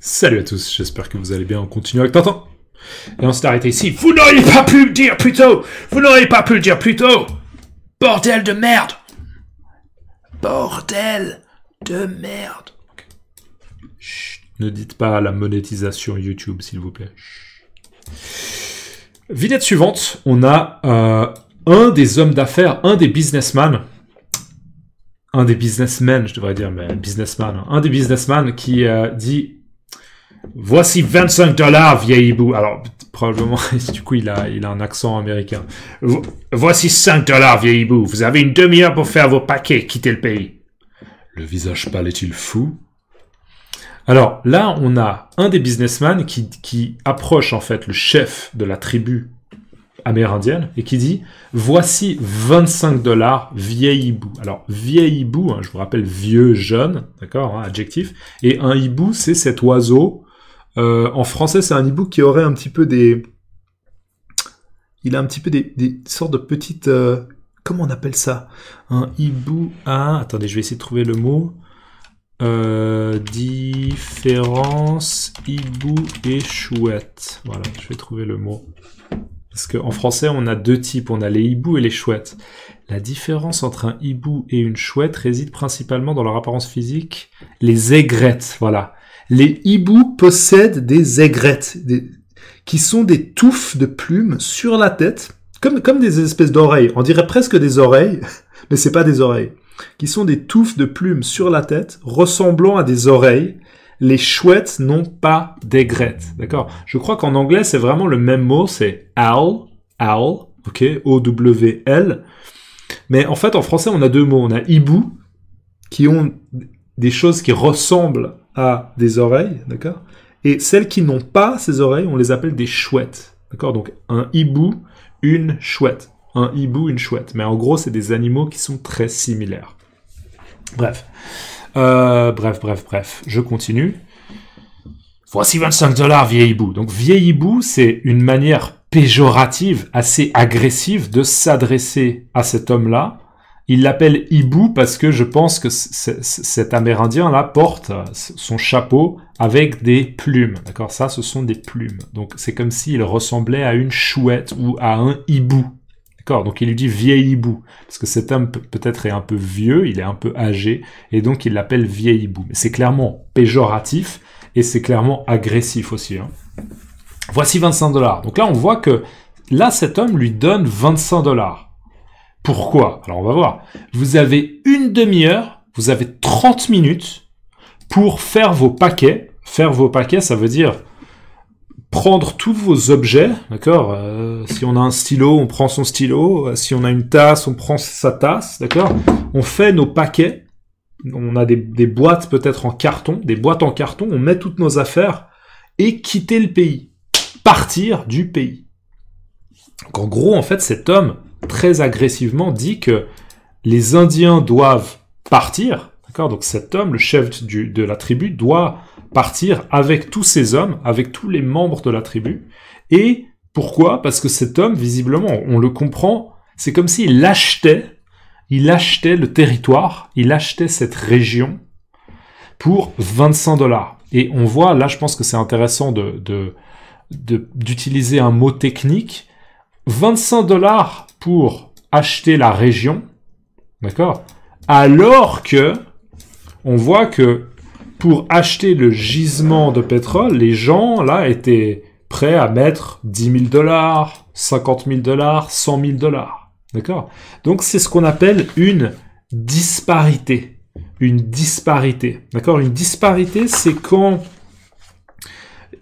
Salut à tous, j'espère que vous allez bien, on continue avec Tintin. Et on s'est arrêté ici. Vous n'auriez pas pu le dire plus tôt. Vous n'auriez pas pu le dire plus tôt. Bordel de merde. Bordel de merde. Okay. Chut, ne dites pas la monétisation YouTube, s'il vous plaît. Vignette suivante, on a un des hommes d'affaires, un des businessmen, je devrais dire, mais businessman, un des businessmen qui dit « Voici 25 $, vieil hibou ». Alors, probablement, du coup, il a un accent américain. « Voici 5 $, vieil hibou. Vous avez une demi-heure pour faire vos paquets, quitter le pays. » Le visage pâle est-il fou? Alors, là, on a un des businessmen qui approche, en fait, le chef de la tribu amérindienne et qui dit « Voici 25 $, vieil hibou ». Alors, vieil hibou, hein, je vous rappelle, vieux, jeune, d'accord, hein, adjectif. Et un hibou, c'est cet oiseau. En français, c'est un hibou qui aurait un petit peu des... Il a un petit peu des sortes de petites... Comment on appelle ça? Un hibou a... Attendez, je vais essayer de trouver le mot. Différence hibou et chouette. Voilà, je vais trouver le mot. Parce qu'en français, on a deux types. On a les hiboux et les chouettes. La différence entre un hibou et une chouette réside principalement dans leur apparence physique. Les aigrettes, voilà. Les hiboux possèdent des aigrettes, qui sont des touffes de plumes sur la tête, comme des espèces d'oreilles. On dirait presque des oreilles, mais c'est pas des oreilles. Qui sont des touffes de plumes sur la tête, ressemblant à des oreilles. Les chouettes n'ont pas d'aigrettes, d'accord? Je crois qu'en anglais, c'est vraiment le même mot, c'est owl, ok, O-W-L. Mais en fait, en français, on a deux mots. On a hibou, qui ont des choses qui ressemblent à des oreilles, d'accord? Et celles qui n'ont pas ces oreilles, on les appelle des chouettes, d'accord? Donc, un hibou, une chouette. Un hibou, une chouette. Mais en gros, c'est des animaux qui sont très similaires. Bref. Bref. Je continue. Voici 25 $, vieil hibou. Donc, vieil hibou, c'est une manière péjorative, assez agressive de s'adresser à cet homme-là. Il l'appelle hibou parce que je pense que cet Amérindien-là porte son chapeau avec des plumes. D'accord? Ça, ce sont des plumes. Donc, c'est comme s'il ressemblait à une chouette ou à un hibou. D'accord? Donc, il lui dit vieil hibou. Parce que cet homme, peut-être, est un peu vieux, il est un peu âgé, et donc il l'appelle vieil hibou. Mais c'est clairement péjoratif, et c'est clairement agressif aussi. Hein. Voici 25 $. Donc là, on voit que, là, cet homme lui donne 25 $. Pourquoi? Alors, on va voir. Vous avez une demi-heure, vous avez 30 minutes pour faire vos paquets. Faire vos paquets, ça veut dire prendre tous vos objets, d'accord? Si on a un stylo, on prend son stylo. Si on a une tasse, on prend sa tasse, d'accord? On fait nos paquets. On a des boîtes peut-être en carton, des boîtes en carton. On met toutes nos affaires et quitter le pays. Partir du pays. Donc, en gros, en fait, cet homme, très agressivement, dit que les Indiens doivent partir, d'accord? Donc cet homme, le chef de la tribu, doit partir avec tous ses hommes, avec tous les membres de la tribu. Et pourquoi? Parce que cet homme, visiblement, on le comprend, c'est comme s'il achetait le territoire, il achetait cette région pour 25 $. Et on voit, là, je pense que c'est intéressant d'utiliser un mot technique. 25 $ pour acheter la région, d'accord? Alors que on voit que pour acheter le gisement de pétrole, les gens là étaient prêts à mettre 10 000 $, 50 000 $, 100 000 $, d'accord? Donc c'est ce qu'on appelle une disparité. Une disparité, d'accord? Une disparité, c'est quand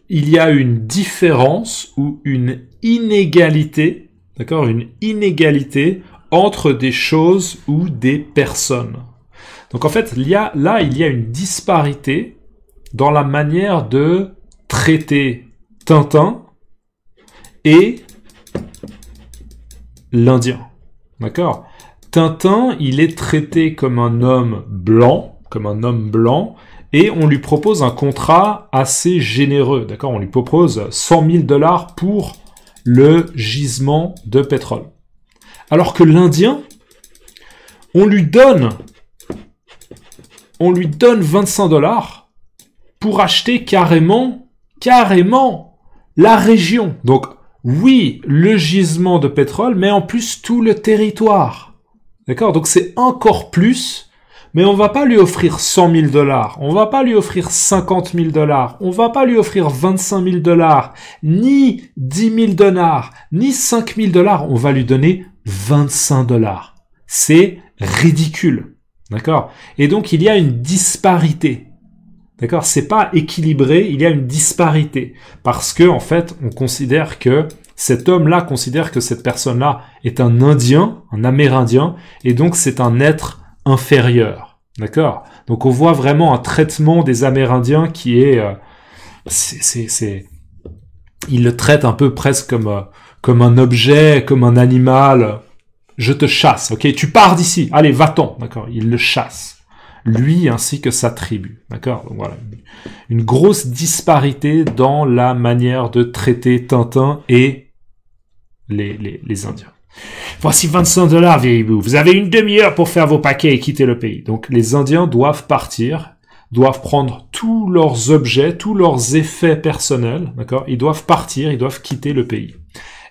il y a une différence ou une inégalité, d'accord, une inégalité entre des choses ou des personnes. Donc en fait, il y a une disparité dans la manière de traiter Tintin et l'Indien. D'accord? Tintin, il est traité comme un homme blanc, et on lui propose un contrat assez généreux. D'accord? On lui propose 100 000 $ pour le gisement de pétrole. Alors que l'Indien, on lui donne 25 $, pour acheter carrément la région. Donc, oui, le gisement de pétrole, mais en plus tout le territoire. D'accord? Donc c'est encore plus, mais on va pas lui offrir 100 000 $, on va pas lui offrir 50 000 $, on va pas lui offrir 25 000 $, ni 10 000 $, ni 5 000 $, on va lui donner 25 $. C'est ridicule. D'accord? Et donc il y a une disparité. D'accord? C'est pas équilibré, il y a une disparité. Parce que, en fait, on considère que cet homme-là considère que cette personne-là est un Indien, un Amérindien, et donc c'est un être inférieur. D'accord? Donc on voit vraiment un traitement des Amérindiens qui est... il le traite un peu presque comme un objet, comme un animal. Je te chasse, ok? Tu pars d'ici, allez, va-t'en. D'accord? Il le chasse. Lui ainsi que sa tribu. D'accord? Donc voilà. Une grosse disparité dans la manière de traiter Tintin et les Indiens. Voici 25 $, vieille boue. Vous avez une demi-heure pour faire vos paquets et quitter le pays. Donc les Indiens doivent partir, doivent prendre tous leurs objets, tous leurs effets personnels, d'accord? Ils doivent partir, ils doivent quitter le pays.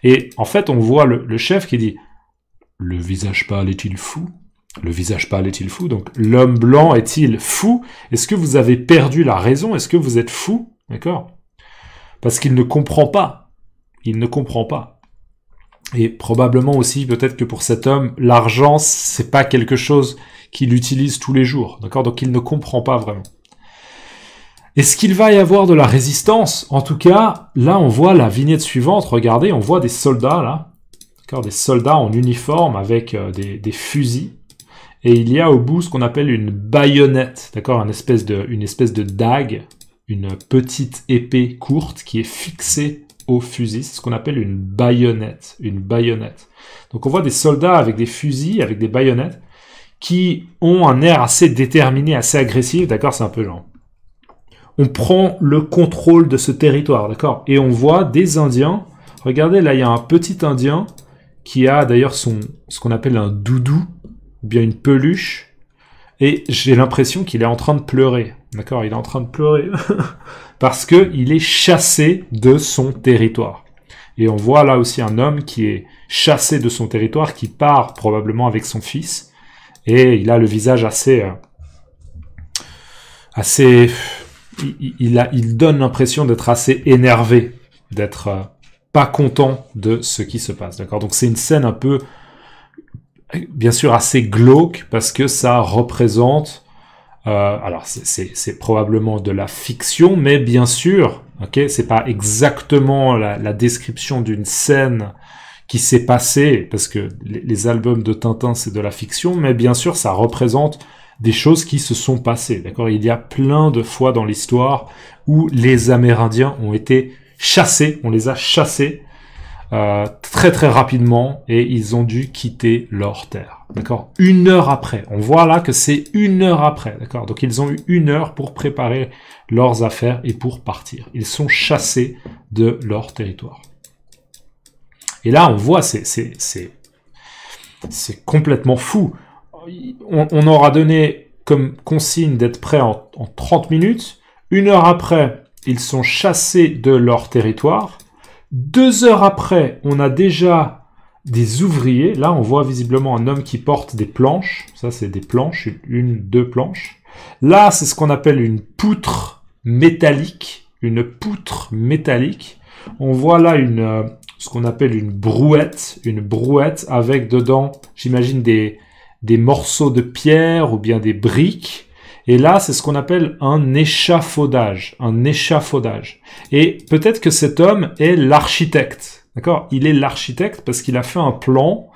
Et en fait, on voit le chef qui dit « Le visage pâle est-il fou ?» Le visage pâle est-il fou? Donc, l'homme blanc est-il fou? Est-ce que vous avez perdu la raison? Est-ce que vous êtes fou? D'accord? Parce qu'il ne comprend pas. Il ne comprend pas. Et probablement aussi, peut-être que pour cet homme, l'argent, c'est pas quelque chose qu'il utilise tous les jours. D'accord? Donc, il ne comprend pas vraiment. Est-ce qu'il va y avoir de la résistance? En tout cas, là, on voit la vignette suivante. Regardez, on voit des soldats, là. D'accord? Des soldats en uniforme avec des fusils. Et il y a au bout ce qu'on appelle une baïonnette, d'accord, une espèce de dague, une petite épée courte qui est fixée au fusil, c'est ce qu'on appelle une baïonnette, Donc on voit des soldats avec des fusils, avec des baïonnettes, qui ont un air assez déterminé, assez agressif, d'accord, c'est un peu genre. On prend le contrôle de ce territoire, d'accord, et on voit des Indiens, regardez là il y a un petit Indien qui a d'ailleurs ce qu'on appelle un doudou, ou bien une peluche, et j'ai l'impression qu'il est en train de pleurer. D'accord? Il est en train de pleurer parce que il est chassé de son territoire. Et on voit là aussi un homme qui est chassé de son territoire, qui part probablement avec son fils, et il a le visage il donne l'impression d'être assez énervé, d'être pas content de ce qui se passe. D'accord? Donc c'est une scène un peu bien sûr assez glauque parce que ça représente alors c'est probablement de la fiction, mais bien sûr, ok, c'est pas exactement la description d'une scène qui s'est passée, parce que les albums de Tintin c'est de la fiction, mais bien sûr ça représente des choses qui se sont passées, d'accord? Il y a plein de fois dans l'histoire où les Amérindiens ont été chassés, on les a chassés très très rapidement, et ils ont dû quitter leur terre, d'accord? 1 heure après, on voit là que c'est 1 heure après, d'accord? Donc ils ont eu 1 heure pour préparer leurs affaires et pour partir. Ils sont chassés de leur territoire. Et là on voit, c'est complètement fou. On aura donné comme consigne d'être prêt en 30 minutes. 1 heure après, ils sont chassés de leur territoire. 2 heures après, on a déjà des ouvriers. Là, on voit visiblement un homme qui porte des planches. Ça, c'est des planches, 2 planches. Là, c'est ce qu'on appelle une poutre métallique. Une poutre métallique. On voit là ce qu'on appelle une brouette avec dedans, j'imagine, des morceaux de pierre ou bien des briques. Et là, c'est ce qu'on appelle un échafaudage. Et peut-être que cet homme est l'architecte. D'accord? Il est l'architecte parce qu'il a fait un plan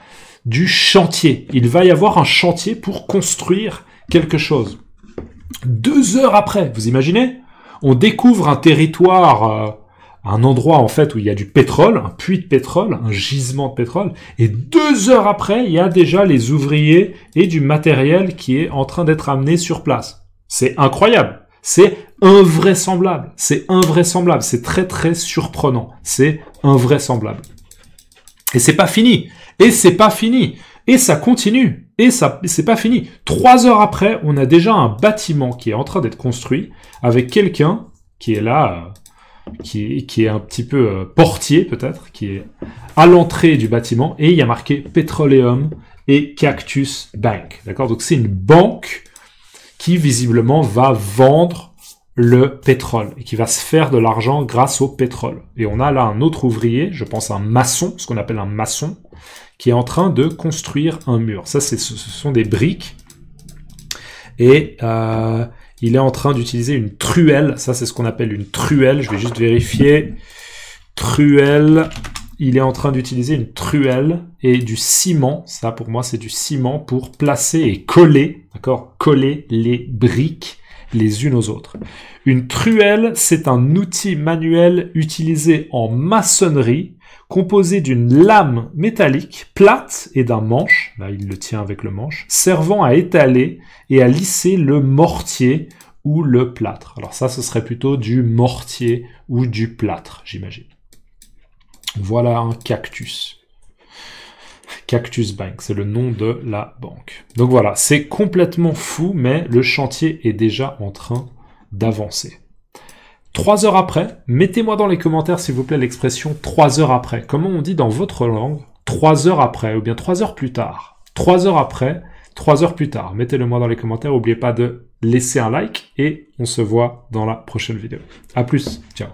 du chantier. Il va y avoir un chantier pour construire quelque chose. 2 heures après, vous imaginez? On découvre un territoire, un endroit en fait où il y a du pétrole, un puits de pétrole, un gisement de pétrole. Et 2 heures après, il y a déjà les ouvriers et du matériel qui est en train d'être amené sur place. C'est incroyable, c'est invraisemblable, c'est très très surprenant, c'est invraisemblable. Et c'est pas fini, et ça continue, Et ça, c'est pas fini. 3 heures après, on a déjà un bâtiment qui est en train d'être construit avec quelqu'un qui est là, qui est un petit peu portier peut-être, qui est à l'entrée du bâtiment, et il y a marqué Petroleum et Cactus Bank. D'accord? Donc c'est une banque qui visiblement va vendre le pétrole et qui va se faire de l'argent grâce au pétrole. Et on a là un autre ouvrier, je pense un maçon, ce qu'on appelle un maçon, qui est en train de construire un mur. Ça, ce sont des briques. Et il est en train d'utiliser une truelle. Ça, c'est ce qu'on appelle une truelle. Je vais juste vérifier. Truelle. Il est en train d'utiliser une truelle et du ciment. Ça, pour moi, c'est du ciment pour placer et coller, d'accord, coller les briques les unes aux autres. Une truelle, c'est un outil manuel utilisé en maçonnerie, composé d'une lame métallique plate et d'un manche, là il le tient avec le manche, servant à étaler et à lisser le mortier ou le plâtre. Alors ça, ce serait plutôt du mortier ou du plâtre, j'imagine. Voilà un cactus. Cactus Bank, c'est le nom de la banque. Donc voilà, c'est complètement fou, mais le chantier est déjà en train d'avancer. 3 heures après, mettez-moi dans les commentaires s'il vous plaît l'expression 3 heures après. Comment on dit dans votre langue 3 heures après, ou bien 3 heures plus tard. 3 heures après, 3 heures plus tard. Mettez-le moi dans les commentaires, n'oubliez pas de laisser un like, et on se voit dans la prochaine vidéo. À plus, ciao.